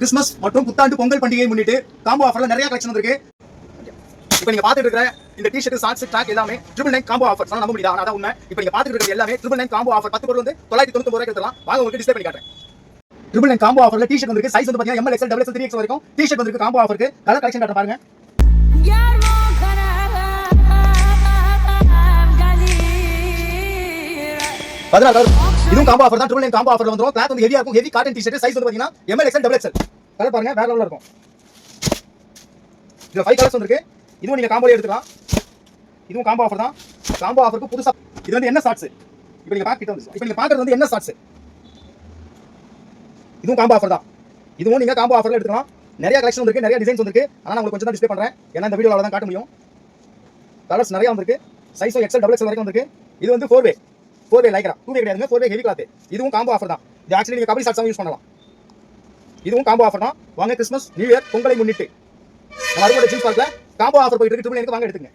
Christmas மற்றும் புத்தாண்டு பொங்கல் பண்டிகையை முன்னிட்டு காம்போ ஆஃபர்ல நிறைய கலெக்ஷன் வந்திருக்கு. இப்போ நீங்க பாத்துட்டு இருக்கிற இந்த டி-ஷர்ட், ஷார்ட்ஸ், ட்ராக் எல்லாமே 999 காம்போ ஆஃபர். சொன்னா நம்ப முடியுதா? அதான் உண்மை. இப்போ நீங்க பாத்துட்டு இருக்கிறது எல்லாமே 999 காம்போ ஆஃபர். 10 பொருள் வந்து 999 ரூபாய்க்கு எடுத்துக்கலாம். வாங்க உங்களுக்கு டிஸ்ப்ளே பண்ணி காட்டுறேன். 999 காம்போ ஆஃபர்ல டி-ஷர்ட் வந்திருக்கு. சைஸ் வந்து பாத்தீங்கன்னா ML, XL, XXL, 3XL வரைக்கும் டி-ஷர்ட் வந்திருக்கு. காம்போ ஆஃபருக்கு கலர் கலெக்ஷன் காட்ட பாருங்க. இதுவும் காம்போ ஆஃபர் தான். 999 காம்போ ஆஃபர்ல வந்துரும். கிளாத் வந்து ஹெவியா இருக்கும். Heavy cotton T-shirt. சைஸ் வந்து பாத்தீங்கன்னா ML, XL, XXL. கலர் பாருங்க, வேற லெவல்ல இருக்கும். இதுல 5 கலர்ஸ் வந்திருக்கு. இதுவும் நீங்க காம்போல எடுத்துக்கலாம். இதுவும் காம்போ ஆஃபர் தான். காம்போ ஆஃபருக்கு புதுசா இது வந்து என்ன ஷார்ட்ஸ். இப்போ நீங்க பாக்குறது வந்து என்ன ஷார்ட்ஸ். இதுவும் காம்போ ஆஃபர் தான். இதுவும் நீங்க காம்போ ஆஃபர்ல எடுத்துக்கலாம். நிறைய கலெக்ஷன் வந்திருக்கு, நிறைய டிசைன்ஸ் வந்திருக்கு. ஆனா நான் உங்களுக்கு கொஞ்சம் தான் டிஸ்ப்ளே பண்றேன். ஏன்னா இந்த வீடியோல தான் காட்ட முடியும். கலர்ஸ் நிறைய வந்திருக்கு. சைஸும் XL, XXL வரைக்கும் வந்திருக்கு. இது வந்து 4 வே லைக்ரா. 2 வே கிடையாதுங்க. 4 வே ஹெவி கிளாத். இதுவும் காம்போ ஆஃபர் தான். இது ஆக்சுவலி நீங்க கபடி ஷார்ட்ஸாவும் யூஸ் பண்ணலாம். இதுவும் காம்போ ஆஃபர் தான். வாங்க கிறிஸ்மஸ், நியூ இயர், பொங்கலை முன்னிட்டு நம்ம அருகோட ஜீன்ஸ் பார்க்கல காம்போ ஆஃபர் போயிட்டு இருக்கு. 999 வாங்க எடுத்துங்க.